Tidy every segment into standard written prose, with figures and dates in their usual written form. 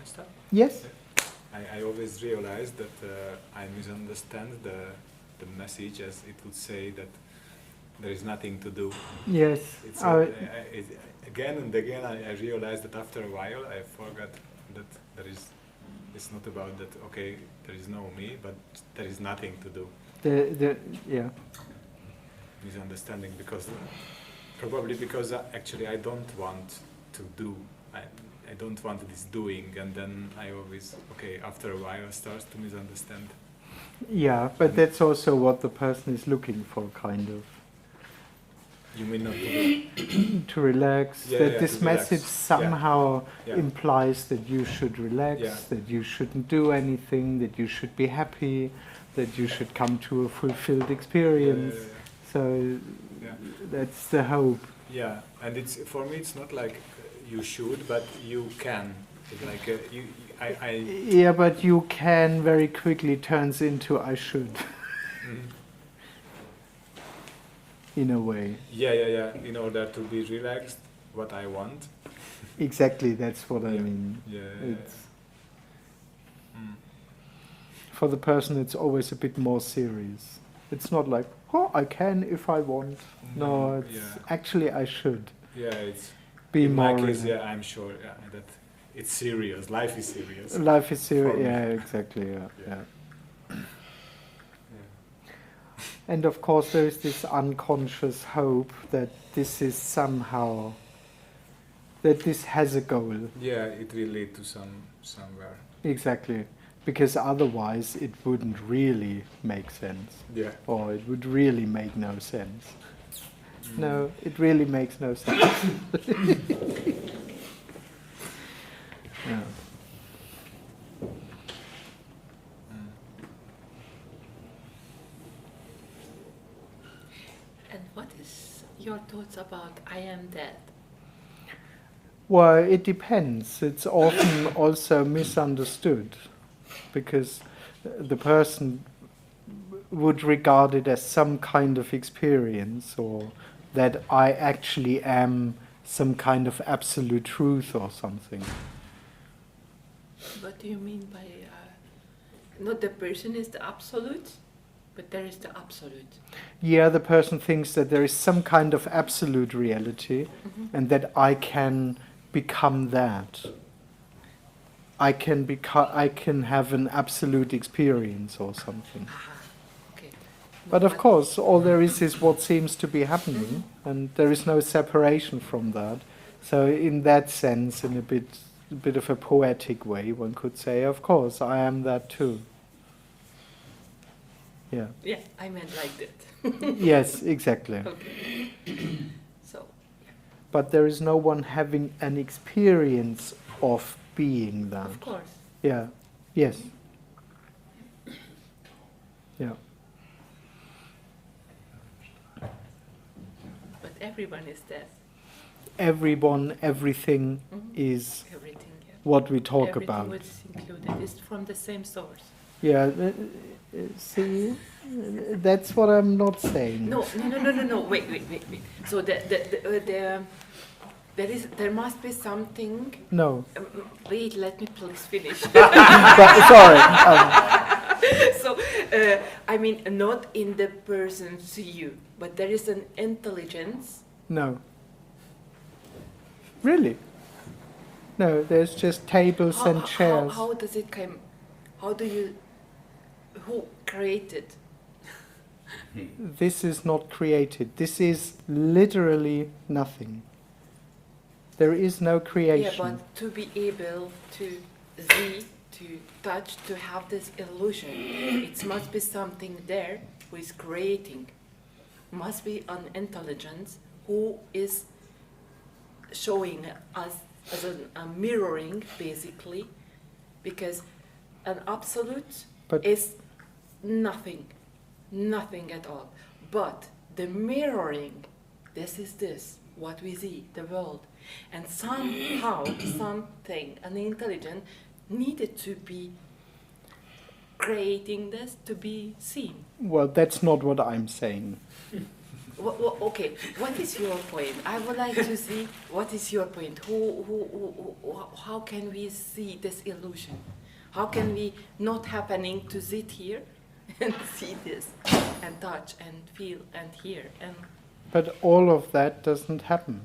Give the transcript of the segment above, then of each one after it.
stop? Yes? I always realize that I misunderstand the message as it would say that there is nothing to do. Yes. It's again and again I realize that after a while I forgot that it's not about that, okay, there is no me, but there is nothing to do. Yeah. Misunderstanding, probably because actually I don't want to do. I don't want this doing, and then I always, okay, after a while I start to misunderstand. Yeah, but that's also what the person is looking for, kind of. You mean not to do? To relax, that this message somehow implies that you should relax, that you shouldn't do anything, that you should be happy, that you should come to a fulfilled experience. So that's the hope. Yeah, and it's for me it's not like you should, but you can. It's like Yeah, but you can very quickly turns into I should. In a way. Yeah. In order to be relaxed, what I want. Exactly, that's what I mean. It's for the person, it's always a bit more serious. It's not like, oh, I can if I want. No, it's actually I should. Yeah, it's be in more. My case, I'm sure that it's serious. Life is serious. Life is serious. Yeah, exactly. Yeah. And of course, there is this unconscious hope that this is somehow, that this has a goal. Yeah, it will lead to somewhere. Exactly, because otherwise it wouldn't really make sense. Yeah. Or it would really make no sense. No, it really makes no sense. Yeah. And what is your thoughts about I am dead? Well, it depends. It's often also misunderstood because the person would regard it as some kind of experience, or that I actually am some kind of absolute truth or something. What do you mean by not the person is the absolute, but there is the absolute? Yeah, the person thinks that there is some kind of absolute reality, and that I can become that. I can have an absolute experience or something. Okay. But of course, all there is what seems to be happening, and there is no separation from that. So in that sense, in a bit of a poetic way, one could say, of course, I am that too. Yeah. Yeah, I meant like that. Yes, exactly. Okay. So. Yeah. But there is no one having an experience of being that. Of course. Yeah. Yes. Yeah. But everyone is dead. Everyone, everything is everything, what we talk everything about. Everything which is included is from the same source. Yeah. See, that's what I'm not saying. No. Wait. So there must be something. No. Wait, let me please finish. Sorry. So, I mean, not in the person's you, but there is an intelligence. No. Really? No, there's just tables and chairs. How does it come? Who created? This is not created. This is literally nothing. There is no creation. Yeah, but to be able to see, to touch, to have this illusion, it must be something there who is creating. Must be an intelligence who is showing us as a mirroring, basically, because an absolute is nothing at all. But the mirroring, this is what we see, the world. And somehow, something, an intelligence needed to be creating this to be seen. Well, that's not what I'm saying. Okay, what is your point? I would like to see what is your point. How can we see this illusion? How can we not happening to sit here and see this and touch and feel and hear and But all of that doesn't happen.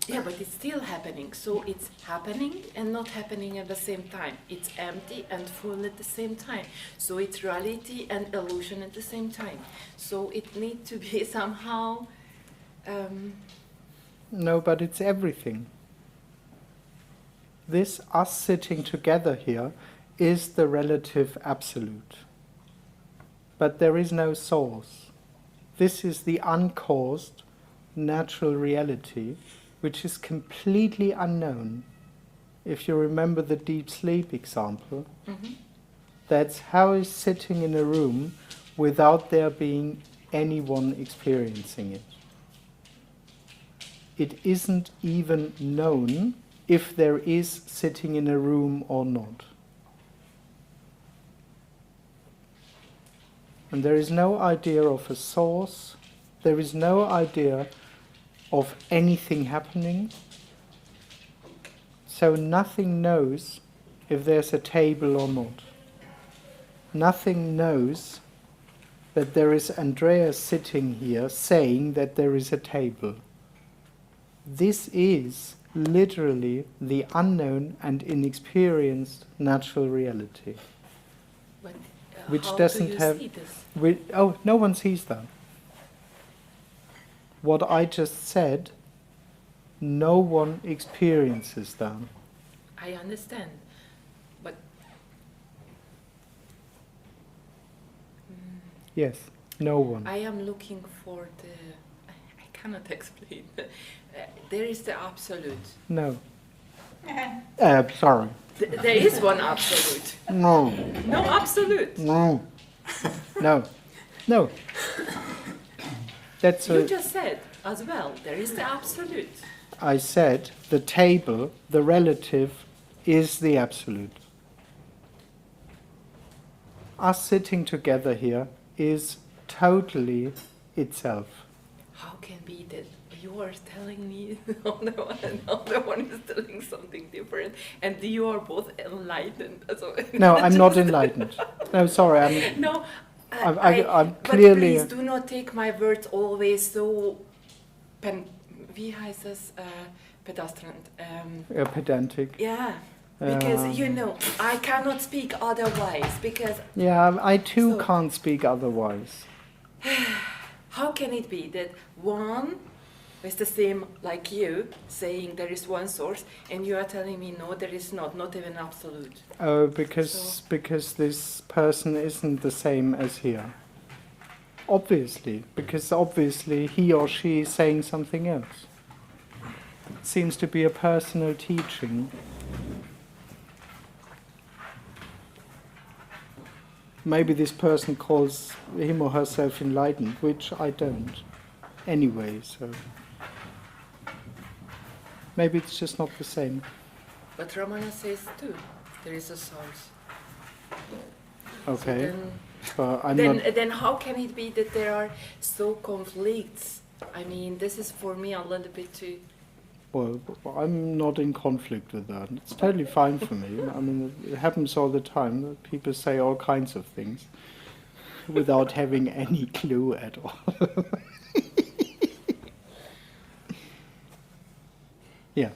yeah, but it's still happening. So it's happening and not happening at the same time. It's empty and full at the same time. So it's reality and illusion at the same time. So it needs to be somehow. No, but it's everything. This us sitting together here is the relative absolute. But there is no source. This is the uncaused natural reality, which is completely unknown. If you remember the deep sleep example, that's how is sitting in a room without there being anyone experiencing it. It isn't even known if there is sitting in a room or not. And there is no idea of a source, there is no idea of anything happening. So nothing knows if there's a table or not. Nothing knows that there is Andreas sitting here saying that there is a table. This is literally the unknown and inexperienced natural reality. But, Which how doesn't do you have- see this? No one sees that. What I just said, no one experiences that. I understand, but Yes, no one. I am looking for the. I cannot explain. There is the absolute. No. Sorry. There is one absolute. No. No absolute. No. No. No. That's You a, just said as well. There is the absolute. I said the table, the relative, is the absolute. Us sitting together here is totally itself. How can be that you are telling me another one is telling something different, and you are both enlightened? So No, I'm not enlightened. No, sorry, I'm. No, I'm but clearly. please do not take my words always so. Wie heißt es? Pedestrian. Pedantic. Yeah. Because Um, I cannot speak otherwise. Because Yeah, I too So- can't speak otherwise. how can it be that one is the same like you, saying there is one source, and you are telling me no, there is not even absolute. Oh, because this person isn't the same as here. Obviously, because obviously he or she is saying something else. It seems to be a personal teaching. Maybe this person calls him or herself enlightened, which I don't. Anyway, so maybe it's just not the same. But Ramana says too, there is a source. Okay, So but I'm then, not. then how can it be that there are so conflicts? I mean, this is for me a little bit too. Well, I'm not in conflict with that. It's totally fine for me. I mean, it happens all the time. People say all kinds of things without having any clue at all. Yeah.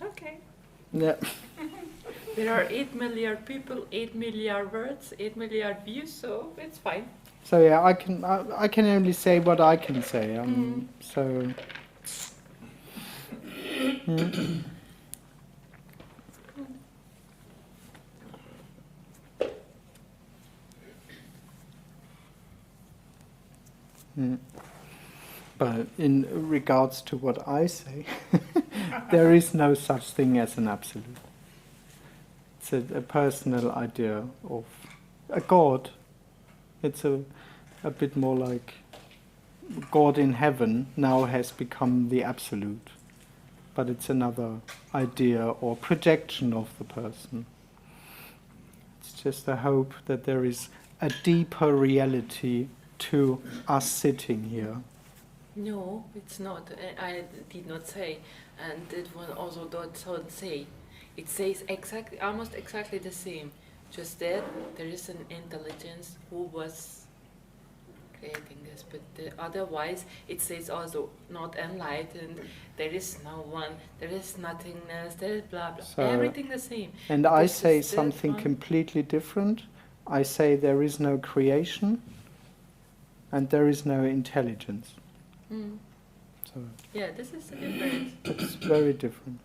Okay. Yeah. There are 8 million people, 8 million words, 8 million views, so it's fine. So yeah, I can only say what I can say. So. But in regards to what I say, there is no such thing as an absolute. It's a personal idea of a God. It's a bit more like God in heaven now has become the absolute. But it's another idea or projection of the person. It's just a hope that there is a deeper reality to us sitting here. No, it's not. I did not say, and it was also don't say. It says exactly, almost exactly the same. Just that there is an intelligence who was creating this, but otherwise it says also not enlightened. There is no one. There is nothingness. There is blah blah. So, Everything the same. And I This say is the something one. completely different. I say there is no creation and there is no intelligence. Mm. So Yeah, this is the difference. it's very different.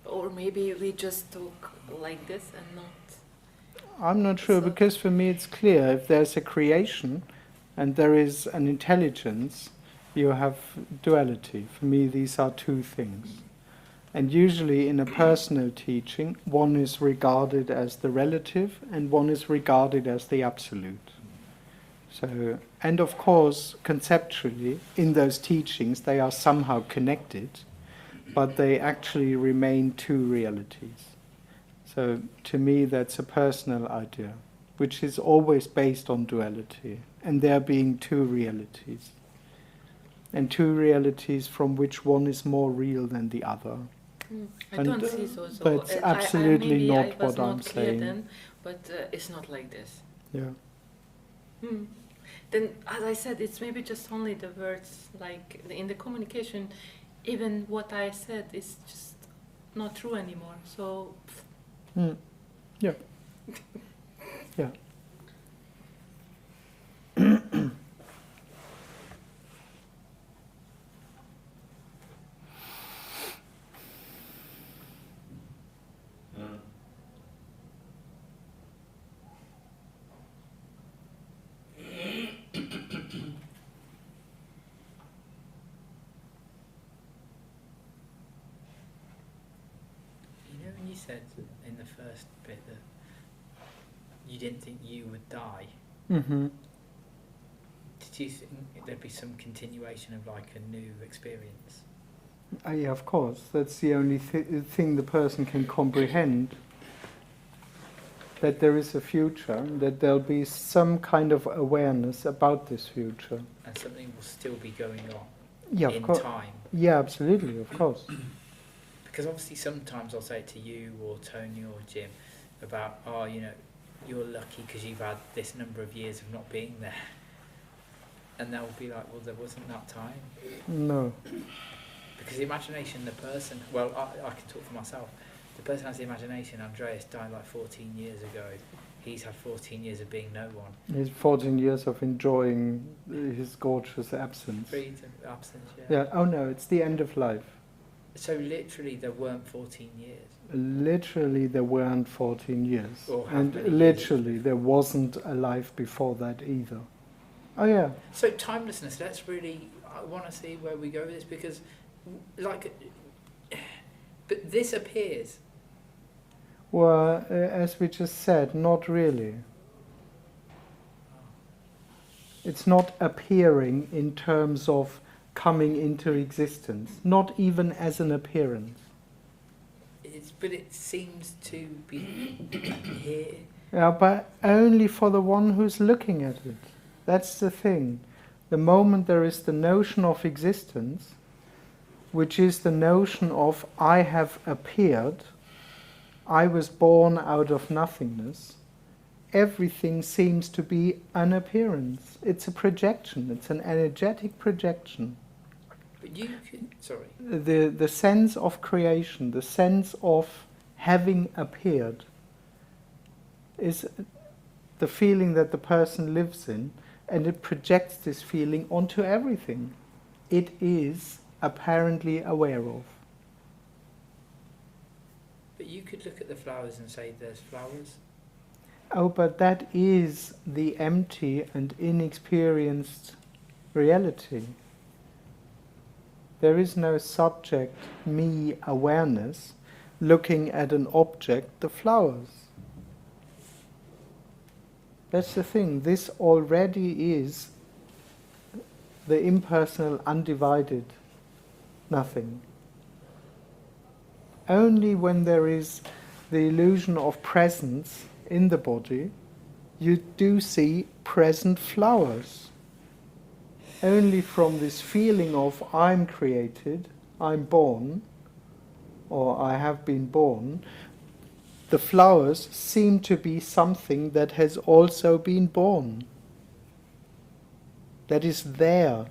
Or maybe we just talk like this and not. I'm not sure, So- because for me it's clear, if there's a creation and there is an intelligence, you have duality. For me these are two things. And usually in a personal teaching, one is regarded as the relative and one is regarded as the absolute. So, and of course, conceptually, in those teachings, they are somehow connected, but they actually remain two realities. So, to me, that's a personal idea, which is always based on duality, and there being two realities. And two realities from which one is more real than the other. I And, don't see so. but it's absolutely maybe not I was what I'm not clear saying. then, but it's not like this. Yeah. Hmm. Then, as I said, it's maybe just only the words. Like in the communication, even what I said is just not true anymore. So, Mm. Yeah. Yeah. You know when you said in the first bit that you didn't think you would die, Mm-hmm. did you think there'd be some continuation of like a new experience? Yeah, of course. That's the only thing the person can comprehend. That there is a future, that there'll be some kind of awareness about this future. And something will still be going on Yeah, of in course. time? Yeah, absolutely, of course. Because obviously sometimes I'll say it to you or Tony or Jim about, oh, you know, you're lucky because you've had this number of years of not being there. And they'll be like, well, there wasn't that time. No. Because the imagination, the person, well, I can talk for myself. The person has the imagination. Andreas died like 14 years ago. He's had 14 years of being no one. He's 14 years of enjoying his gorgeous absence. Freedom, absence, Yeah, oh no, it's the end of life. So literally there weren't 14 years. Literally there weren't 14 years. Or how And many years? literally there wasn't a life before that either. Oh yeah. So timelessness, let's really, I want to see where we go with this because, like, but this appears. Well, as we just said, not really. It's not appearing in terms of coming into existence, not even as an appearance. But it seems to be here. Yeah, but only for the one who's looking at it. That's the thing. The moment there is the notion of existence, which is the notion of I have appeared, I was born out of nothingness, everything seems to be an appearance. It's a projection, it's an energetic projection. But you could, sorry. The sense of creation, the sense of having appeared, is the feeling that the person lives in, and it projects this feeling onto everything it is apparently aware of. But you could look at the flowers and say there's flowers. Oh, but that is the empty and inexperienced reality. There is no subject, me awareness, looking at an object, the flowers. That's the thing. This already is the impersonal, undivided nothing. Only when there is the illusion of presence in the body, you do see present flowers. Only from this feeling of I'm created, I'm born, or I have been born, the flowers seem to be something that has also been born. That is there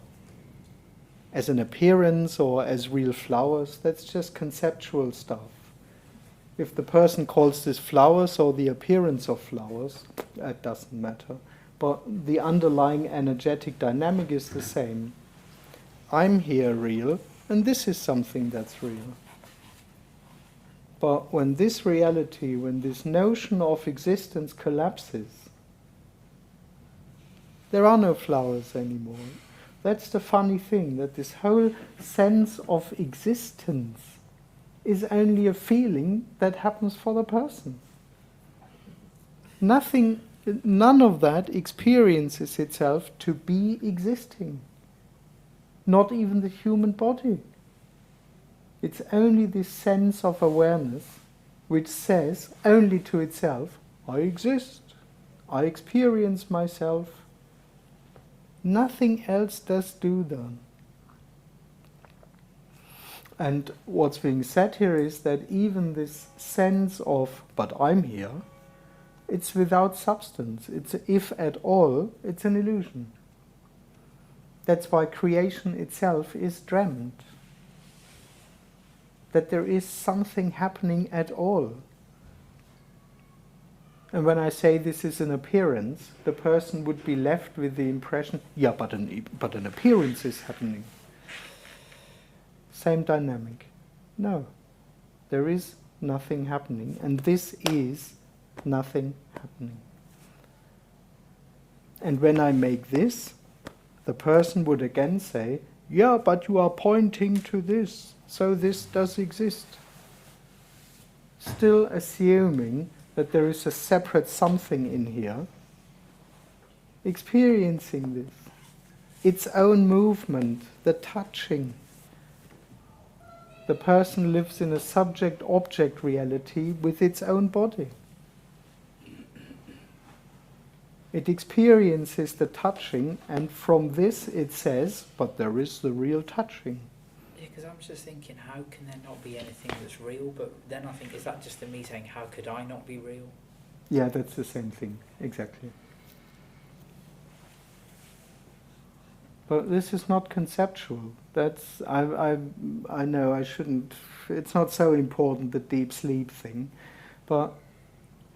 as an appearance or as real flowers. That's just conceptual stuff. If the person calls this flowers or the appearance of flowers, that doesn't matter. But the underlying energetic dynamic is the same. I'm here real, and this is something that's real. But when this reality, when this notion of existence collapses, there are no flowers anymore. That's the funny thing, that this whole sense of existence is only a feeling that happens for the person. None of that experiences itself to be existing. Not even the human body. It's only this sense of awareness which says only to itself, I exist, I experience myself. Nothing else does do that. And what's being said here is that even this sense of, but I'm here, it's without substance. It's, if at all, it's an illusion. That's why creation itself is dreamt. That there is something happening at all. And when I say this is an appearance, the person would be left with the impression, yeah, but an appearance is happening. Same dynamic. No, there is nothing happening, and this is nothing happening. And when I make this, the person would again say, yeah, but you are pointing to this, so this does exist. Still assuming that there is a separate something in here, experiencing this, its own movement, the touching. The person lives in a subject-object reality with its own body. It experiences the touching, and from this it says, but there is the real touching. Yeah, because I'm just thinking, how can there not be anything that's real? But then I think, is that just me saying, how could I not be real? Yeah, that's the same thing, exactly. But this is not conceptual. That's I know I shouldn't. It's not so important, the deep sleep thing. But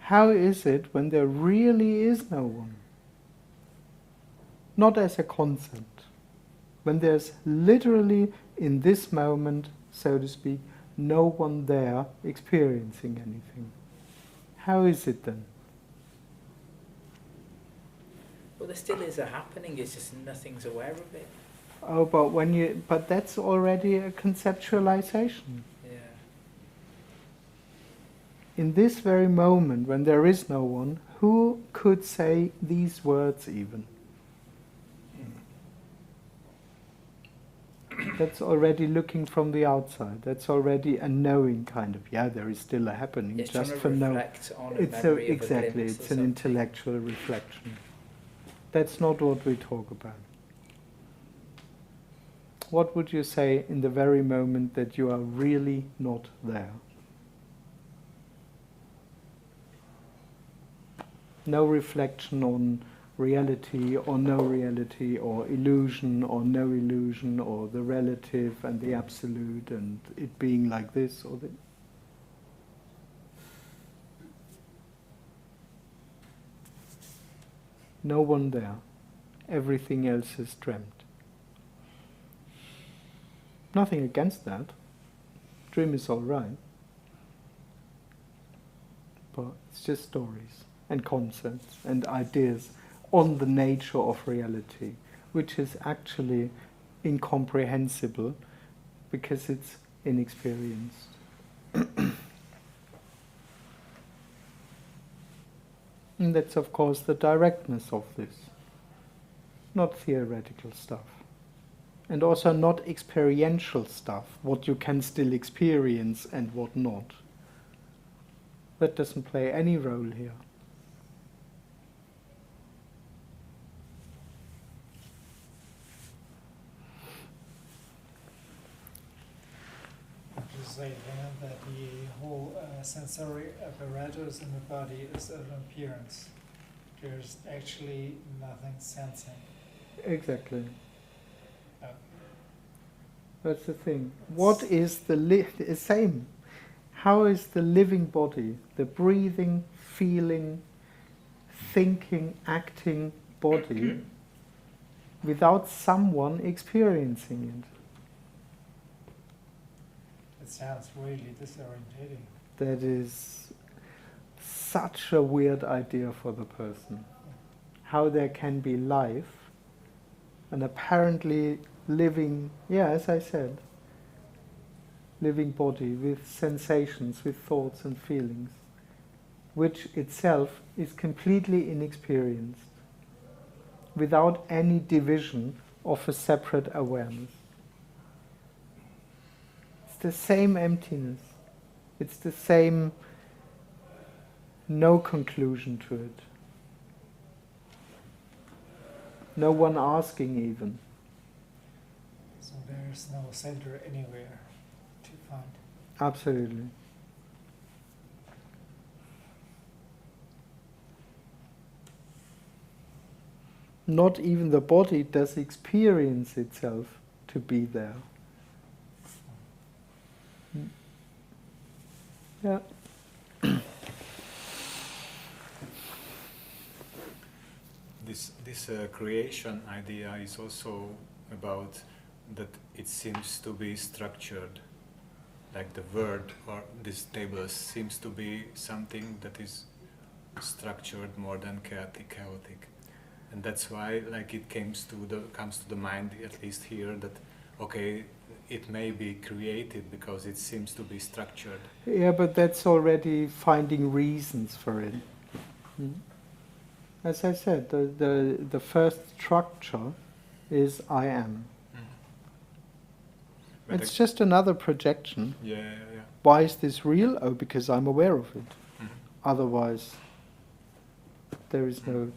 how is it when there really is no one? Not as a concept. When there's literally, in this moment, so to speak, no one there experiencing anything. How is it then? Well, there still is a happening, it's just nothing's aware of it. Oh, but that's already a conceptualization. Yeah. In this very moment, when there is no one, who could say these words even? That's already looking from the outside. That's already a knowing kind of, yeah, there is still a happening. It's just trying for to no. reflect on a It's memory of a exactly. glimpse It's or an something. intellectual reflection. That's not what we talk about. What would you say in the very moment that you are really not there? No reflection on reality or no reality, or illusion or no illusion, or the relative and the absolute and it being like this or that. No one there. Everything else is dreamt. Nothing against that. Dream is all right. But it's just stories and concepts and ideas on the nature of reality, which is actually incomprehensible because it's inexperienced. And that's of course the directness of this, not theoretical stuff. And also not experiential stuff, what you can still experience and what not. That doesn't play any role here. say then that the whole sensory apparatus in the body is an appearance. There's actually nothing sensing. Exactly. Uh, That's the thing. What is the same? How is the living body, the breathing, feeling, thinking, acting body, without someone experiencing it? It sounds really disorientating. That is such a weird idea for the person. How there can be life, and apparently living, as I said, living body with sensations, with thoughts and feelings, which itself is completely inexperienced, without any division of a separate awareness. It's the same emptiness. It's the same no conclusion to it. No one asking even. So there's no center anywhere to find. Absolutely. Not even the body does experience itself to be there. Yeah. This creation idea is also about that it seems to be structured, like the word or this table seems to be something that is structured more than chaotic, and that's why like it comes to the mind, at least here, that okay, it may be created because it seems to be structured. Yeah, but that's already finding reasons for it. As I said, the first structure is I am. But It's just another projection. Yeah. Why is this real? Oh, because I'm aware of it. Otherwise, there is no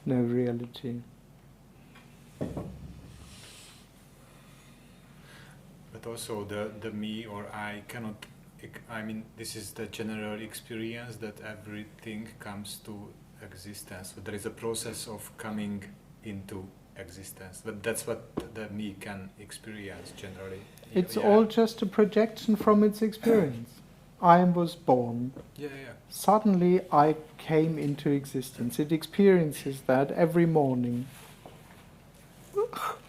reality. But also the me or I cannot, I mean, this is the general experience that everything comes to existence. So there is a process of coming into existence. But that's what the me can experience generally. It's all just a projection from its experience. I was born. Yeah. Suddenly I came into existence. It experiences that every morning.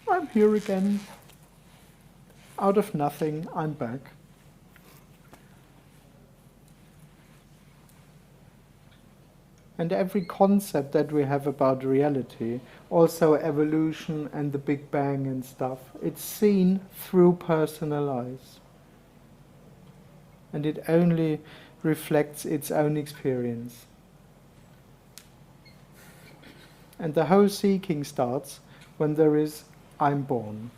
I'm here again. Out of nothing, I'm back. And every concept that we have about reality, also evolution and the Big Bang and stuff, it's seen through personal eyes. And it only reflects its own experience. And the whole seeking starts when there is, I'm born.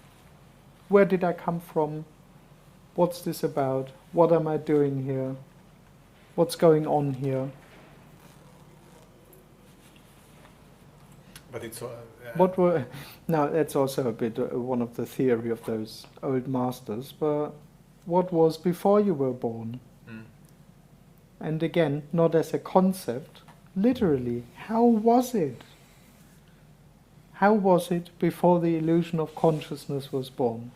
Where did I come from? What's this about? What am I doing here? What's going on here? But it's now that's also a bit one of the theory of those old masters, but what was before you were born? And again, not as a concept, literally, how was it? How was it before the illusion of consciousness was born?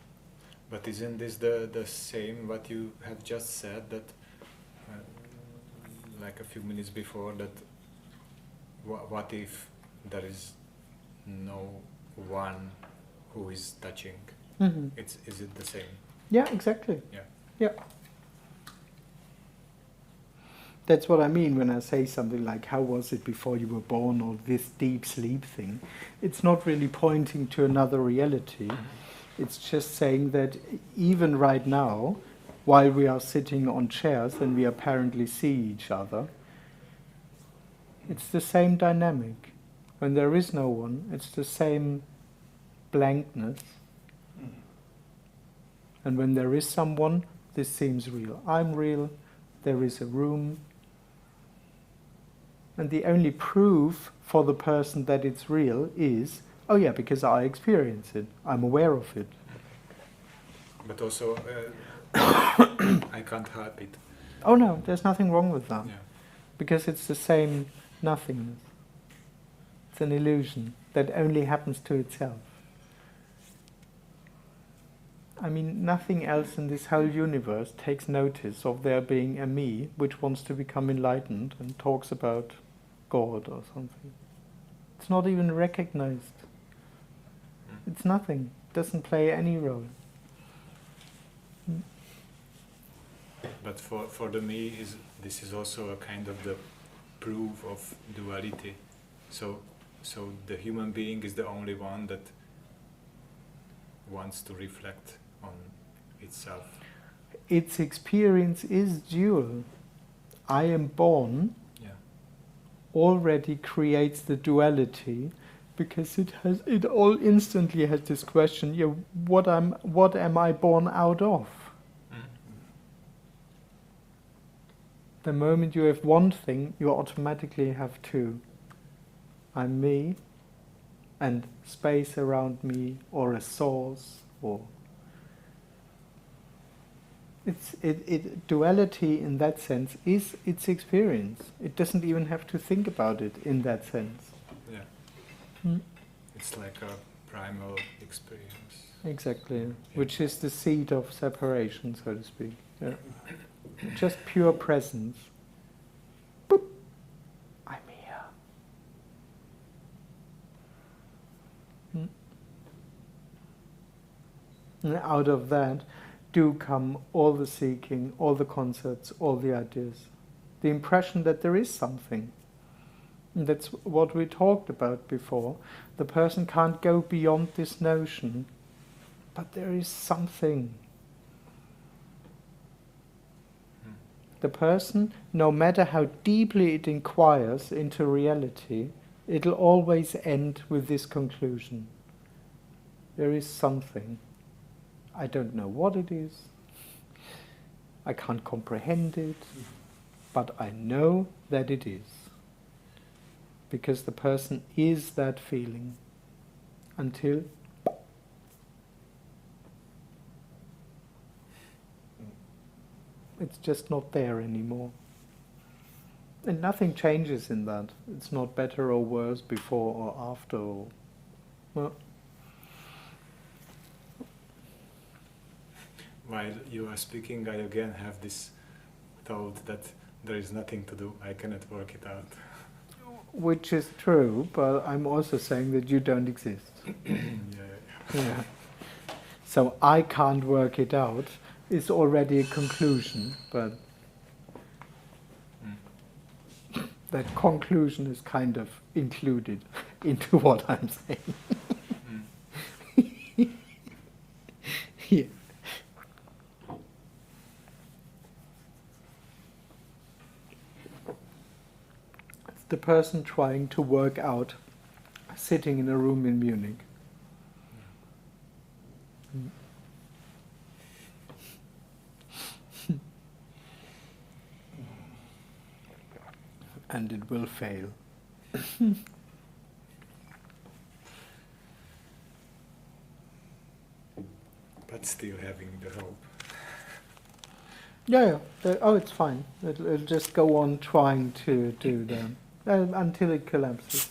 But isn't this the same what you have just said, that like a few minutes before, that what if there is no one who is touching? Mm-hmm. Is it the same? Yeah, exactly. Yeah. That's what I mean when I say something like, how was it before you were born, or this deep sleep thing. It's not really pointing to another reality. It's just saying that even right now, while we are sitting on chairs and we apparently see each other, it's the same dynamic. When there is no one, it's the same blankness. And when there is someone, this seems real. I'm real, there is a room. And the only proof for the person that it's real is, oh yeah, because I experience it, I'm aware of it. But also, I can't help it. Oh no, there's nothing wrong with that. Yeah. Because it's the same nothingness. It's an illusion that only happens to itself. I mean, nothing else in this whole universe takes notice of there being a me which wants to become enlightened and talks about God or something. It's not even recognized. It's nothing. It doesn't play any role. But for the me, this is also a kind of the proof of duality. So the human being is the only one that wants to reflect on itself. Its experience is dual. I am born Yeah. already creates the duality because it all instantly has this question, yeah, what am I born out of? The moment you have one thing, you automatically have two. I'm me, and space around me, or a source, or duality in that sense is its experience. It doesn't even have to think about it in that sense. Yeah. It's like a primal experience. Exactly, which is the seed of separation, so to speak. Yeah. Just pure presence. Boop. I'm here. And out of that do come all the seeking, all the concepts, all the ideas. The impression that there is something. And that's what we talked about before. The person can't go beyond this notion, but there is something. The person, no matter how deeply it inquires into reality, it'll always end with this conclusion. There is something. I don't know what it is. I can't comprehend it, but I know that it is. Because the person is that feeling until it's just not there anymore. And nothing changes in that. It's not better or worse before or after. Well, while you are speaking, I again have this thought that there is nothing to do. I cannot work it out. which is true, but I'm also saying that you don't exist. Yeah. So I can't work it out is already a conclusion, but that conclusion is kind of included into what I'm saying. Yeah. It's the person trying to work out, sitting in a room in Munich. And it will fail. But still having the hope. Yeah. Oh, it's fine. It'll just go on trying to do that until it collapses.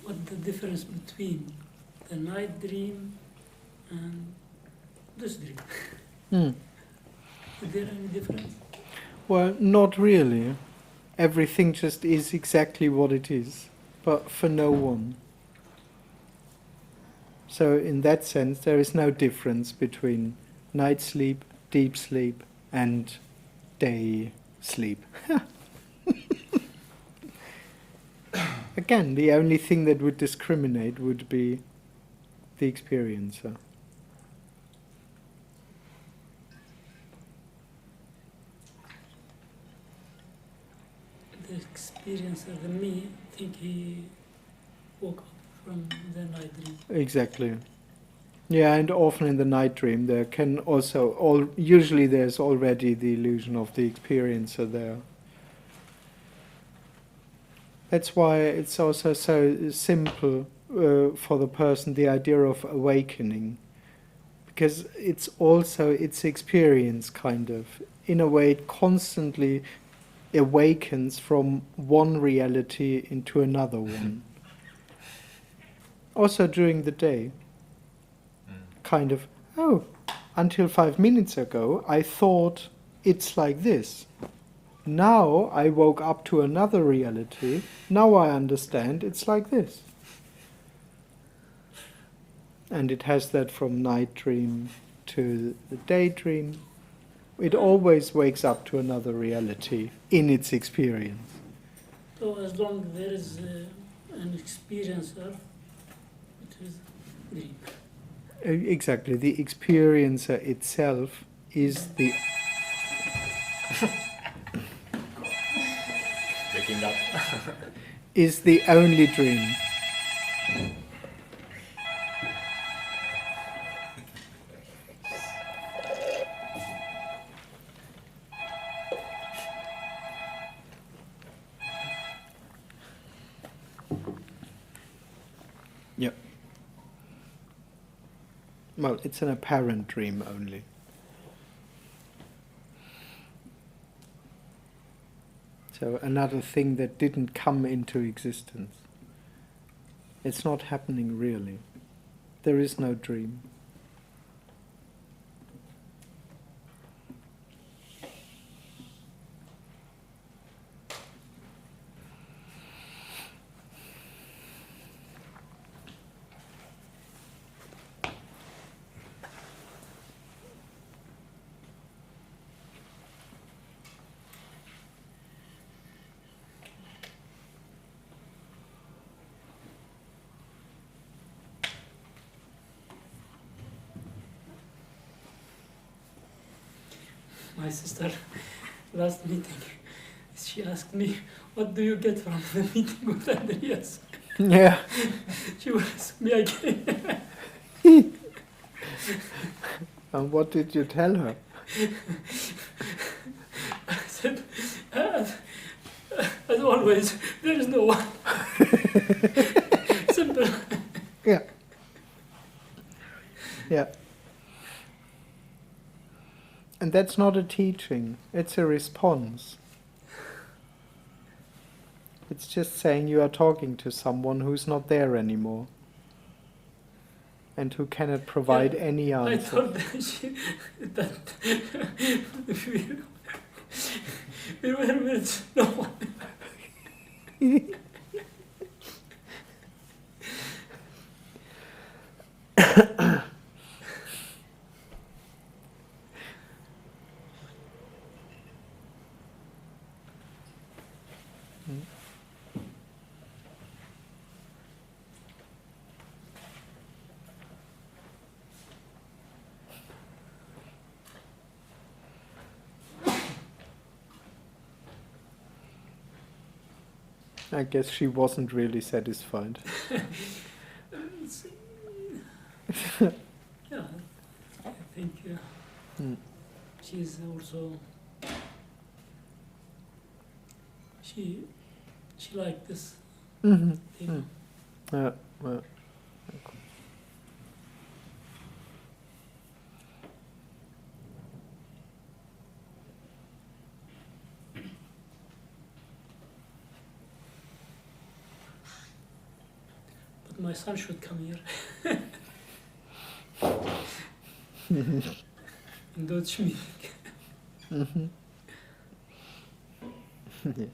What's the difference between the night dream and this dream? Is there any difference? Well, not really. Everything just is exactly what it is, but for no one. So in that sense, there is no difference between night sleep, deep sleep, and day sleep. Again, the only thing that would discriminate would be the experiencer. experiencer, the me, think he woke up from the night dream. Exactly. Yeah, and often in the night dream there can also, usually there's already the illusion of the experiencer there. That's why it's also so simple for the person, the idea of awakening. Because it's also its experience, kind of. In a way, it constantly awakens from one reality into another one. Also during the day. Kind of, oh, until 5 minutes ago I thought it's like this. Now I woke up to another reality. Now I understand it's like this. And it has that from night dream to the daydream. It always wakes up to another reality in its experience. So as long as there is an experiencer, it is dream. Exactly, the experiencer itself is the Waking up. is the only dream. Yep. Well, it's an apparent dream only. So another thing that didn't come into existence. It's not happening really. There is no dream. My sister, last meeting, she asked me, what do you get from the meeting with Andreas? Yeah. She will ask me again. And what did you tell her? I said, as always, there is no one. Simple. Yeah. Yeah. And that's not a teaching, it's a response. It's just saying you are talking to someone who's not there anymore and who cannot provide any I answer. told her that we were with no one. I guess she wasn't really satisfied. Yeah, I think she's also she liked this Mm-hmm. thing. Yeah, well. But my son should come here in Dutch meeting. Mm-hmm. Yeah.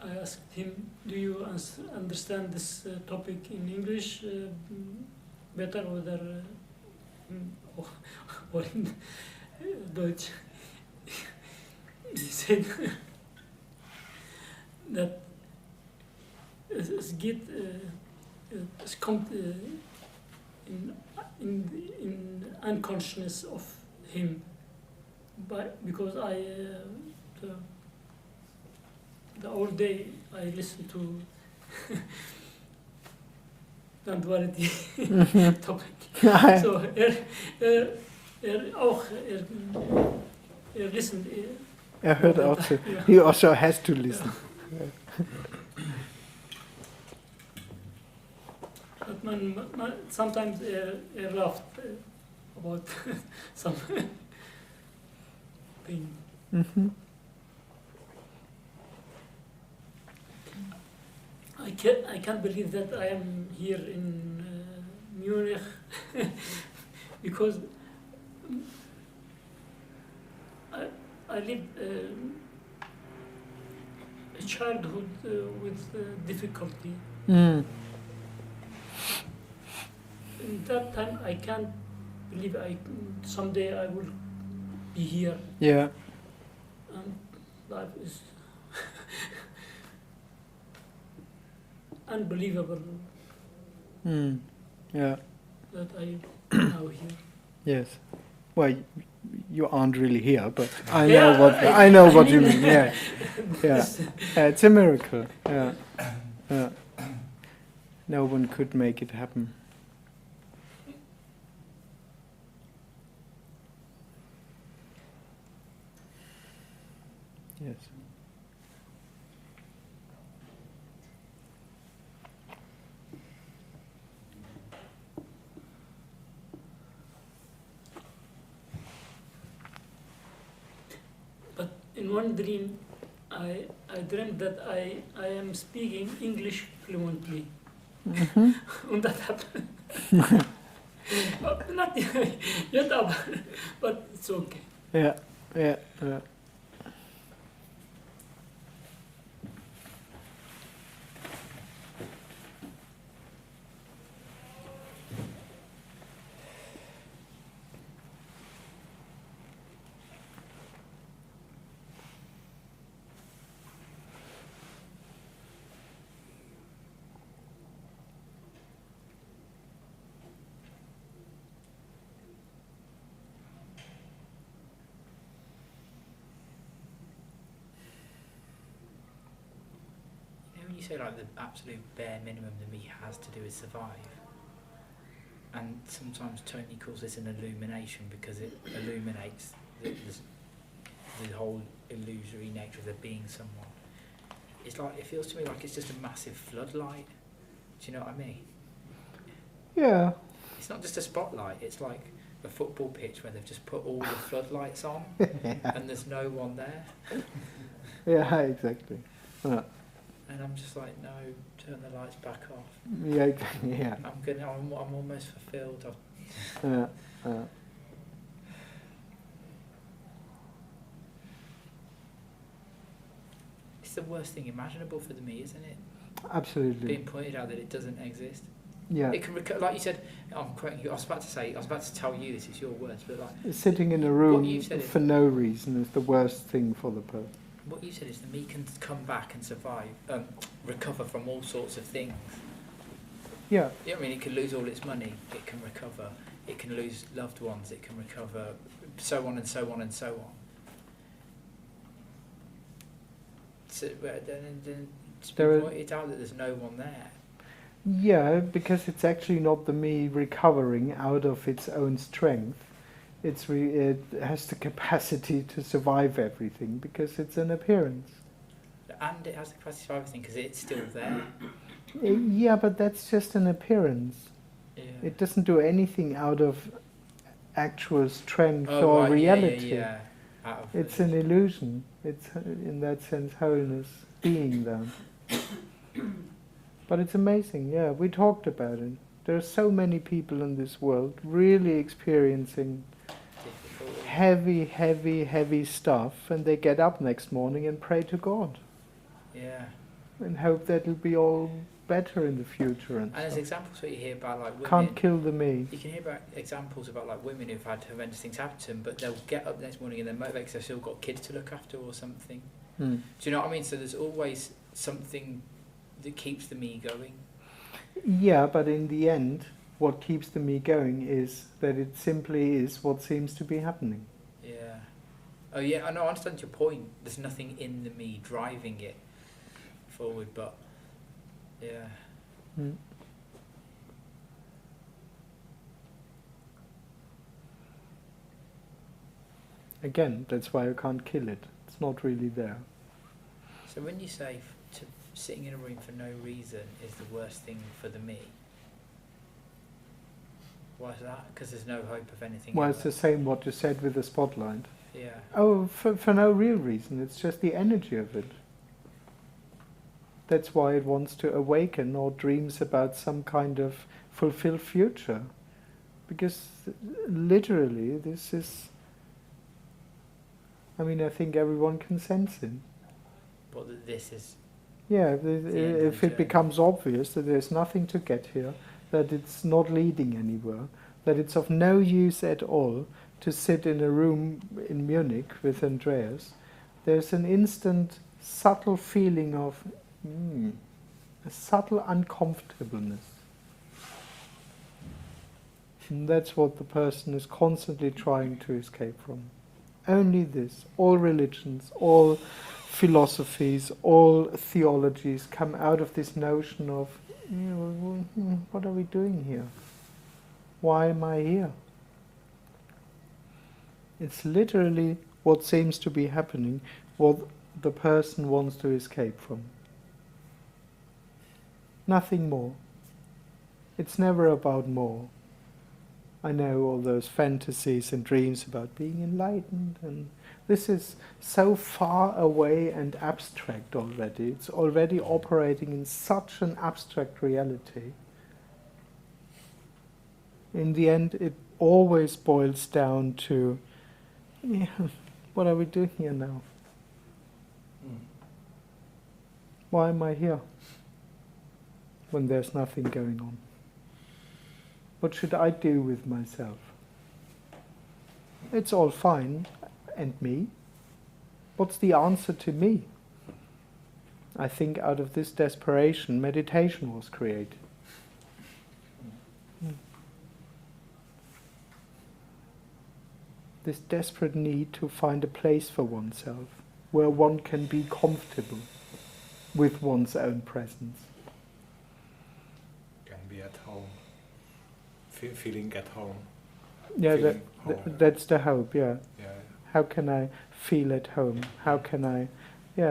I asked him, do you understand this topic in English better or in Deutsch? He said that es geht, es kommt in unconsciousness of him. but because the whole day I listen to non-duality topic. So auch listened. Hört auch zu. Yeah. He also has to listen. But sometimes laughed about some thing. Mm-hmm. I can't believe that I am here in Munich because I lived a childhood with difficulty. Mm. In that time, I can't believe someday I will be here. Yeah. And life is unbelievable Mm. Yeah. that I am now here. Yes. Well, you aren't really here, but I Yeah, know I what you mean- mean. Yeah. Yeah. It's a miracle. Yeah. Yeah. No one could make it happen. Yes. But in one dream, I dreamt that I am speaking English fluently. Mm-hmm. And that happened. Not yet, but it's okay. Yeah. Yeah. Yeah. When you say like the absolute bare minimum that me has to do is survive, and sometimes Tony calls this an illumination because it illuminates the whole illusory nature of there being someone. It's like, it feels to me like it's just a massive floodlight. Do you know what I mean? Yeah. It's not just a spotlight, it's like a football pitch where they've just put all the floodlights on and there's no one there. Yeah. Exactly. And I'm just like, no, turn the lights back off. Yeah. Exactly. Yeah. I'm almost fulfilled. Yeah. It's the worst thing imaginable for me, isn't it? Absolutely. Being pointed out that it doesn't exist. Yeah. It can like you said. I'm quoting you. I was about to tell you this. It's your words, but like Sitting in a What room you said is- for no reason is the worst thing for the person. what you said is that me can come back and survive, recover from all sorts of things. Yeah. Yeah, I mean, it can lose all its money. It can recover. It can lose loved ones. It can recover, so on and so on and so on. So then it's There been are- pointed out that there's no one there. Yeah, because it's actually not the me recovering out of its own strength. It has the capacity to survive everything because it's an appearance. And it has the capacity for everything because it's still there. Yeah, but that's just an appearance. Yeah. It doesn't do anything out of actual strength Oh, or right, reality. Yeah. Out of It's an illusion. It's, in that sense, wholeness being there. But it's amazing, yeah, we talked about it. There are so many people in this world really experiencing difficult. heavy stuff, and they get up next morning and pray to God Yeah. and hope that it'll be all better in the future and And there's stuff. examples where you hear about like women. Can't kill the me. You can hear about examples about like women who've had horrendous things happen to them, but they'll get up the next morning and they're motivated because they've still got kids to look after or something. Hmm. Do you know what I mean? So there's always something that keeps the me going. Yeah, but in the end, what keeps the me going is that it simply is what seems to be happening. Yeah. Oh yeah, I know. I understand your point. There's nothing in the me driving it forward, but yeah. Mm. Again, that's why you can't kill it. It's not really there. So when you say sitting in a room for no reason is the worst thing for the me, why is that? Because there's no hope of anything Well, else. it's the same what you said with the spotlight. Yeah. Oh, for no real reason. It's just the energy of it. That's why it wants to awaken or dreams about some kind of fulfilled future. Because literally this is... I mean, I think everyone can sense it. But this is... Yeah, end of if the it journey. becomes obvious that there's nothing to get here, that it's not leading anywhere, that it's of no use at all to sit in a room in Munich with Andreas, there's an instant subtle feeling of a subtle uncomfortableness. And that's what the person is constantly trying to escape from. Only this. All religions, all philosophies, all theologies come out of this notion of, what are we doing here? Why am I here? It's literally what seems to be happening, what the person wants to escape from. Nothing more. It's never about more. I know all those fantasies and dreams about being enlightened, and this is so far away and abstract already. It's already operating in such an abstract reality. In the end, it always boils down to, what are we doing here now? Why am I here when there's nothing going on? What should I do with myself? It's all fine. And me? What's the answer to me? I think out of this desperation, meditation was created. This desperate need to find a place for oneself, where one can be comfortable with one's own presence. Can be at home. Feeling at home. Yeah, Feeling home. that's the hope, yeah. Yeah. How can I feel at home? How can I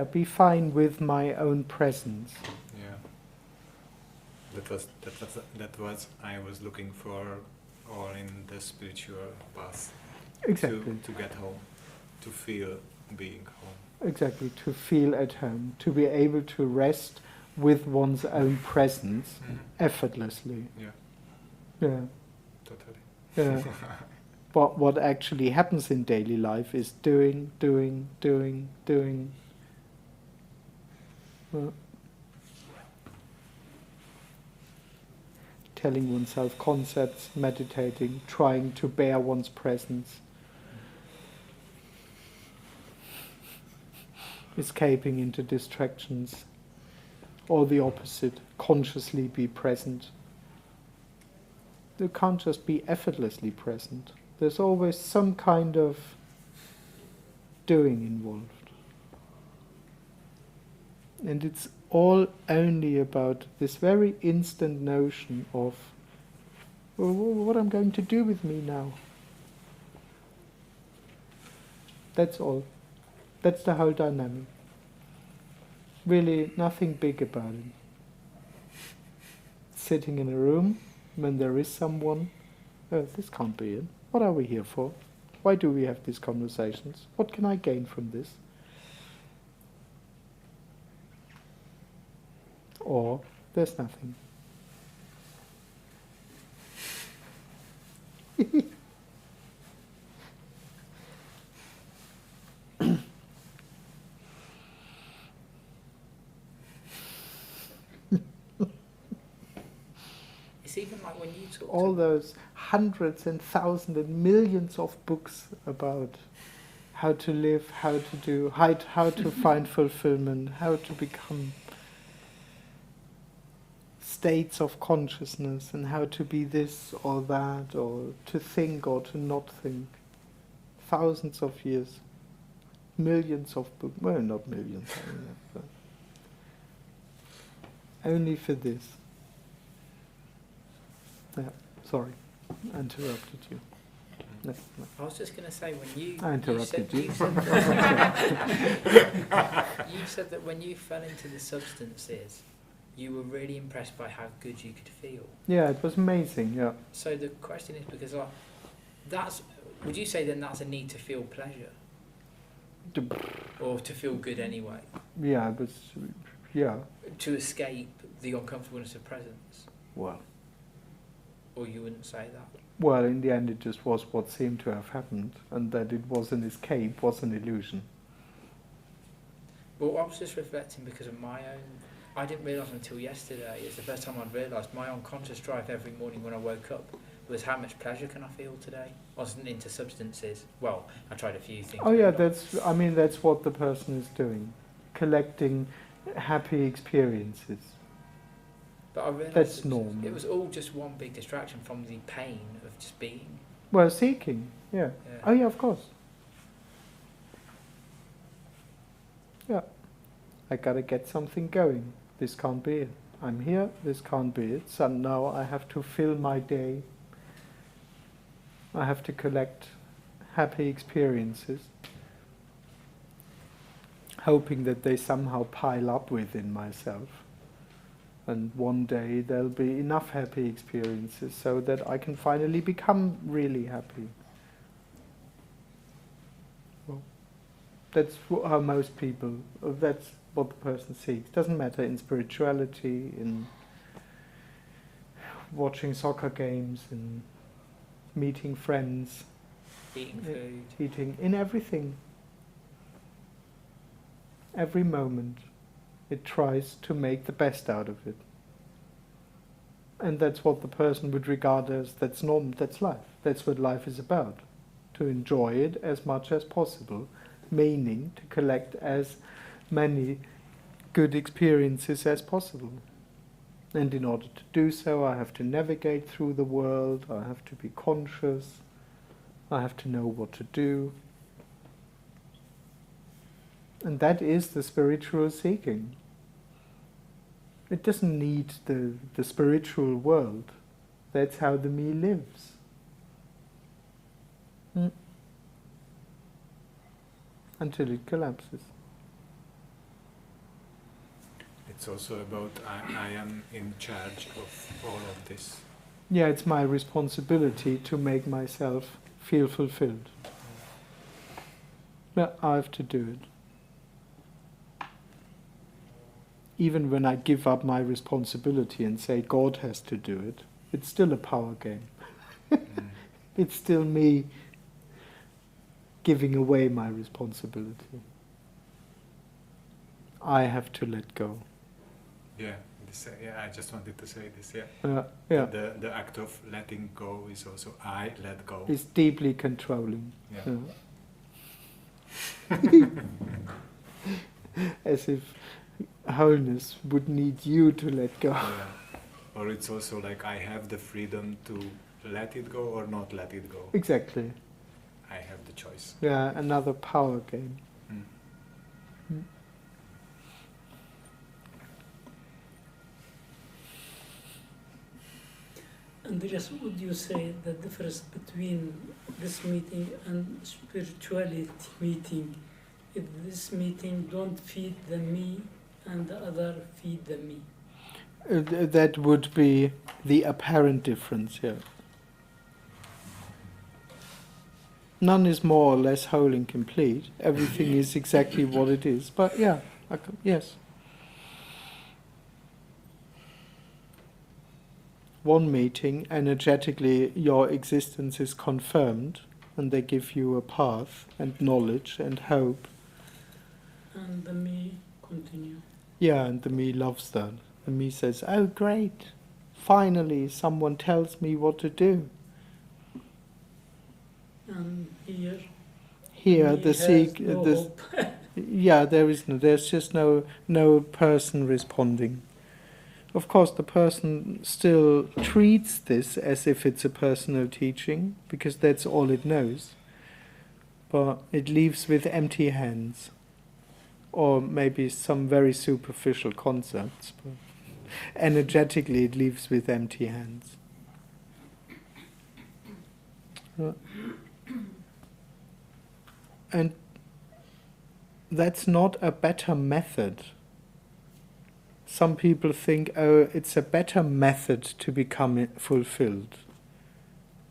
be fine with my own presence? Yeah. That was I was looking for, or in the spiritual path. Exactly. To get home, to feel being home. Exactly, to feel at home, to be able to rest with one's own presence effortlessly. Yeah. Yeah. Totally. Yeah. But what actually happens in daily life is doing. Well, telling oneself concepts, meditating, trying to bear one's presence, escaping into distractions, or the opposite, consciously be present. You can't just be effortlessly present. There's always some kind of doing involved. And it's all only about this very instant notion of, well, what I'm going to do with me now. That's all. That's the whole dynamic. Really nothing big about it. Sitting in a room when there is someone, oh, this can't be it. What are we here for? Why do we have these conversations? What can I gain from this? Or there's nothing. It's even like when you talk All to those hundreds and thousands and millions of books about how to live, how to do, how to find fulfillment, how to become states of consciousness, and how to be this or that, or to think or to not think. Thousands of years. millions of books. Well, not millions, but only for this. Yeah, sorry, I interrupted you. No. I was just going to say, when I interrupted you. You said that when you fell into the substances, you were really impressed by how good you could feel. Yeah, it was amazing. Yeah. So the question is, because would you say then that's a need to feel pleasure, or to feel good anyway? Yeah, but yeah. To escape the uncomfortableness of presence, Well. or you wouldn't say that? Well, in the end, it just was what seemed to have happened, and that it was an escape was an illusion. Well, I was just reflecting because of my own. I didn't realise until yesterday. It's the first time I'd realised my unconscious drive every morning when I woke up was how much pleasure can I feel today. I wasn't into substances. Well, I tried a few things. Oh yeah, but not. that's what the person is doing, collecting happy experiences. But I realised That's normal. it was all just one big distraction from the pain of just being. Well, seeking, yeah. Yeah. Oh yeah, of course. Yeah. I gotta get something going. This can't be it. I'm here, this can't be it. So now I have to fill my day. I have to collect happy experiences, hoping that they somehow pile up within myself. And one day there'll be enough happy experiences so that I can finally become really happy. Well, that's how most people, that's what the person seeks. Doesn't matter in spirituality, in watching soccer games, in meeting friends, Eating food. eating, in everything. Every moment. It tries to make the best out of it. And that's what the person would regard as, that's normal, that's life. That's what life is about. To enjoy it as much as possible, meaning to collect as many good experiences as possible. And in order to do so, I have to navigate through the world, I have to be conscious, I have to know what to do. And that is the spiritual seeking. It doesn't need the spiritual world. That's how the me lives. Until it collapses. It's also about I am in charge of all of this. Yeah, it's my responsibility to make myself feel fulfilled. But I have to do it. Even when I give up my responsibility and say God has to do it, it's still a power game. It's still me giving away my responsibility. I have to let go. Yeah, I just wanted to say this. Yeah. Yeah. The act of letting go is also I let go. It's deeply controlling. Yeah. As if wholeness would need you to let go. Yeah. Or it's also like I have the freedom to let it go or not let it go. Exactly. I have the choice. Yeah, another power game. Andreas, would you say the difference between this meeting and spirituality meeting? If this meeting don't feed the me and the other feed the me? That would be the apparent difference here. None is more or less whole and complete. Everything is exactly what it is. But yeah, yes. One meeting, energetically your existence is confirmed, and they give you a path and knowledge and hope. And the me continue. Yeah, and the me loves that. The me says, oh great, finally someone tells me what to do. And here Here, me the has seek, no the, hope. yeah, there's just no person responding. Of course, the person still treats this as if it's a personal teaching, because that's all it knows. but it leaves with empty hands, or maybe some very superficial concepts, but energetically it leaves with empty hands. And that's not a better method. Some people think, oh, it's a better method to become fulfilled.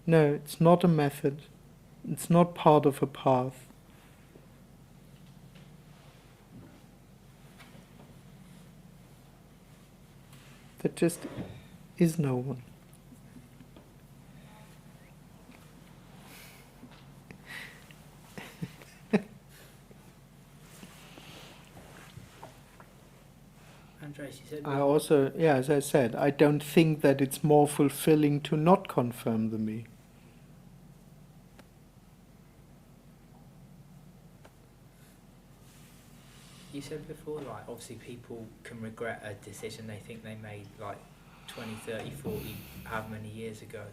No, it's not a method. It's not part of a path. There just is no one. Andreas, you said. I also, yeah, as I said, I don't think that it's more fulfilling to not confirm the me. You said before, like, obviously people can regret a decision they think they made, like, 20, 30, 40, however many years ago,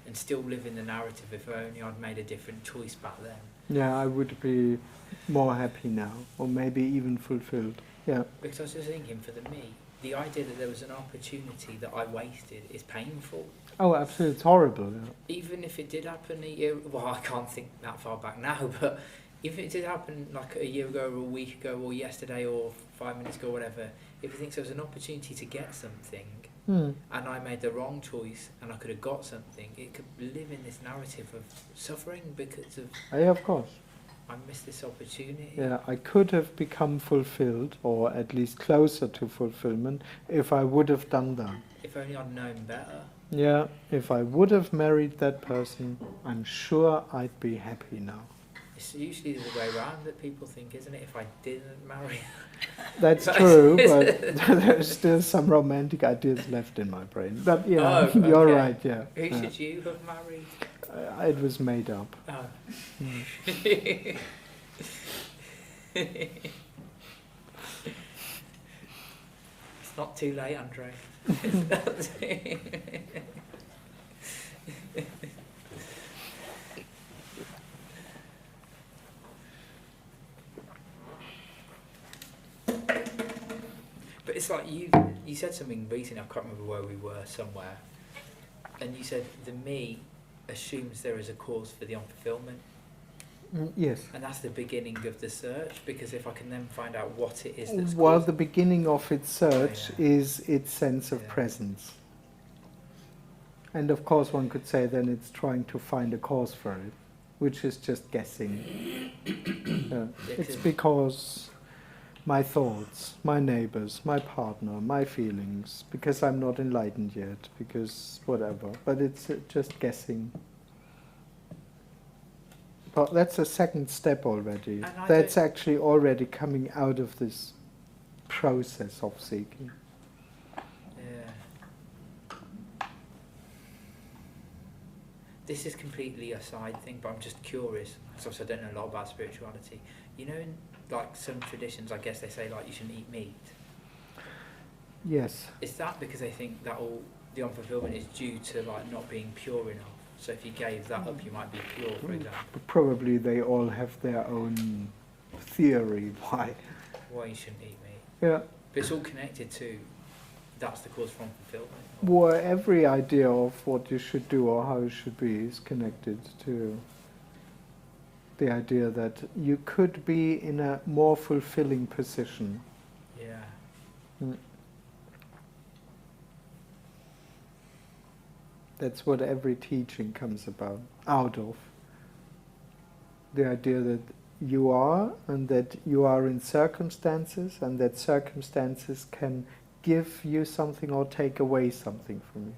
and still live in the narrative, if only I'd made a different choice back then. Yeah, I would be more happy now, or maybe even fulfilled. Yeah. Because I was just thinking, for the me, the idea that there was an opportunity that I wasted is painful. Oh, absolutely, it's horrible. Yeah. Even if it did happen a year, well, I can't think that far back now, but if it did happen like a year ago or a week ago or yesterday or 5 minutes ago or whatever, if you think there was an opportunity to get something and I made the wrong choice and I could have got something, it could live in this narrative of suffering because of, Yeah, of course. I missed this opportunity. Yeah, I could have become fulfilled, or at least closer to fulfillment, if I would have done that. If only I'd known better. Yeah, if I would have married that person, I'm sure I'd be happy now. It's usually the way around that people think, isn't it? If I didn't marry. That's true, but there's still some romantic ideas left in my brain. But yeah, Oh, you're okay. right, yeah. Who Yeah. should you have married? It was made up. Oh. Mm. It's not too late, Andre. But it's like you said something recently, I can't remember where we were, somewhere, and you said the me assumes there is a cause for the unfulfillment. Yes. And that's the beginning of the search, because if I can then find out what it is that's Well, caused, the beginning of its search yeah. is its sense of Yeah. presence. And of course one could say then it's trying to find a cause for it, which is just guessing. It's because my thoughts, my neighbors, my partner, my feelings, because I'm not enlightened yet, because whatever. But it's just guessing. But that's a second step already. That's actually already coming out of this process of seeking. Yeah. This is completely a side thing, but I'm just curious, because I don't know a lot about spirituality. You know, in like some traditions, I guess they say like you shouldn't eat meat. Yes. Is that because they think that all the unfulfillment is due to like not being pure enough? So if you gave that up, you might be pure, for example. Probably they all have their own theory why. Why you shouldn't eat meat. Yeah. But it's all connected to, that's the cause for unfulfillment. Well, every idea of what you should do or how you should be is connected to the idea that you could be in a more fulfilling position. Yeah. Mm. That's what every teaching comes out of. The idea that you are, and that you are in circumstances, and that circumstances can give you something or take away something from you.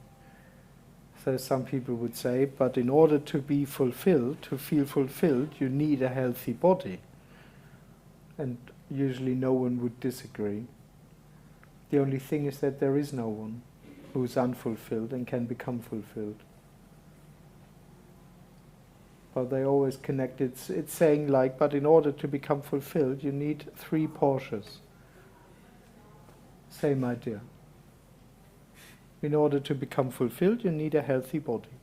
So some people would say, but in order to be fulfilled, to feel fulfilled, you need a healthy body. And usually no one would disagree. The only thing is that there is no one who is unfulfilled and can become fulfilled. But they always connect, it's saying like, but in order to become fulfilled, you need 3 Porsches. Same idea. In order to become fulfilled, you need a healthy body.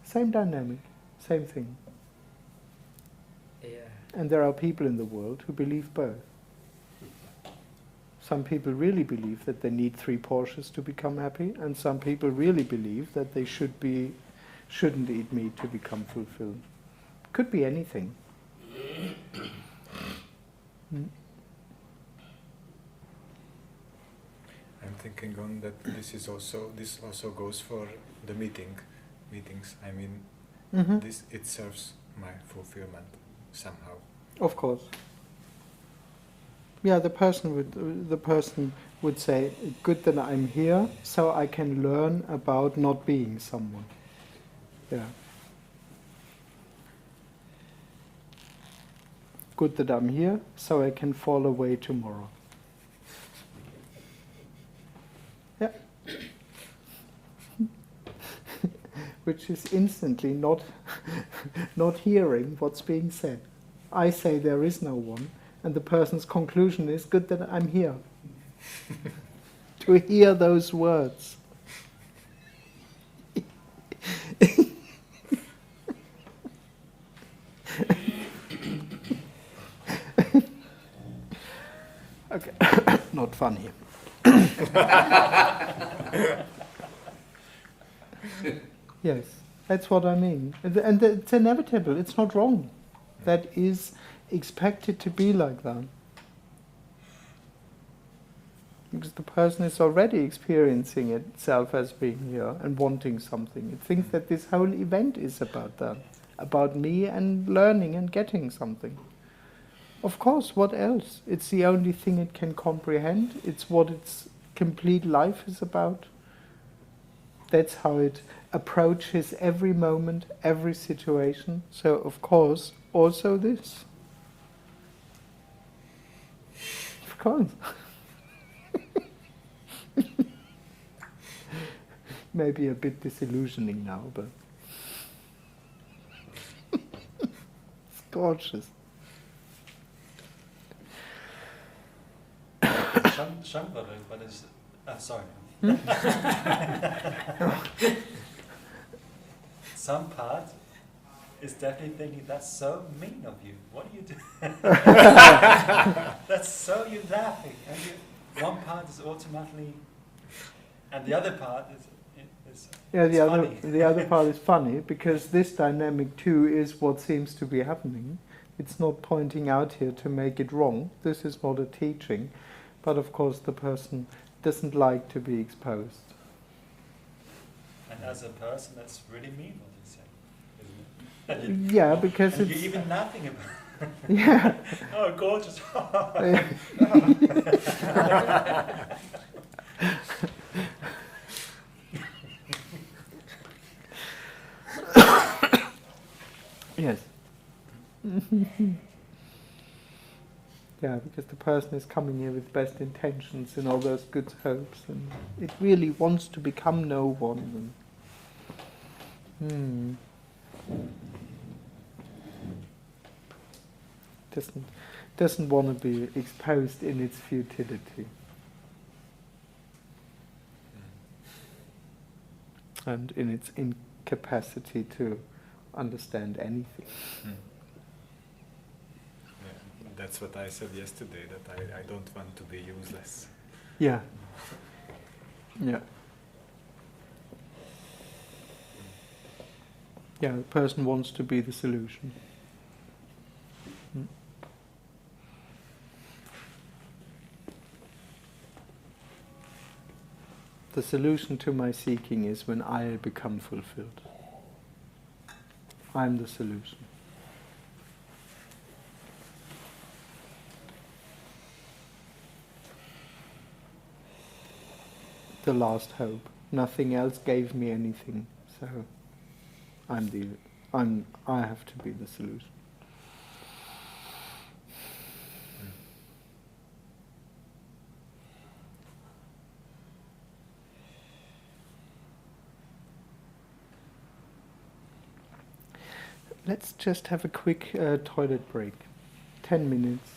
Same dynamic, same thing. And there are people in the world who believe both. Some people really believe that they need 3 Porsches to become happy, and some people really believe that they shouldn't eat meat to become fulfilled. Could be anything. I'm thinking on that this also goes for the meetings. I mean, this it serves my fulfillment somehow. Of course. Yeah, the person would say, good that I'm here, so I can learn about not being someone. Yeah. Good that I'm here, so I can fall away tomorrow. Yeah. Which is instantly not hearing what's being said. I say there is no one, and the person's conclusion is, good that I'm here. To hear those words. Okay, not funny. Yes, that's what I mean. And it's inevitable, it's not wrong. That is expected to be like that. Because the person is already experiencing itself as being here and wanting something. It thinks that this whole event is about that. About me and learning and getting something. Of course, what else? It's the only thing it can comprehend. It's what its complete life is about. That's how it approaches every moment, every situation. So, of course, also this. Of course. Maybe a bit disillusioning now, but it's gorgeous. Shankara, but it's sorry. Some part is definitely thinking, that's so mean of you. What are you doing? That's so you're laughing, and one part is automatically, and the other part is funny. The other part is funny because this dynamic too is what seems to be happening. It's not pointing out here to make it wrong. This is not a teaching, but of course the person doesn't like to be exposed. And as a person, that's really mean what you say, isn't it? Yeah, because and it's... you're even laughing about it. Yeah. Oh, gorgeous. Yes. Yeah, because the person is coming here with best intentions and all those good hopes, and it really wants to become no one. And, doesn't want to be exposed in its futility. And in its incapacity to understand anything. Yeah, that's what I said yesterday, that I don't want to be useless. Yeah. Yeah. Yeah, the person wants to be the solution. The solution to my seeking is when I become fulfilled. I'm the solution. The last hope. Nothing else gave me anything, so I have to be the solution. Let's just have a quick toilet break. 10 minutes.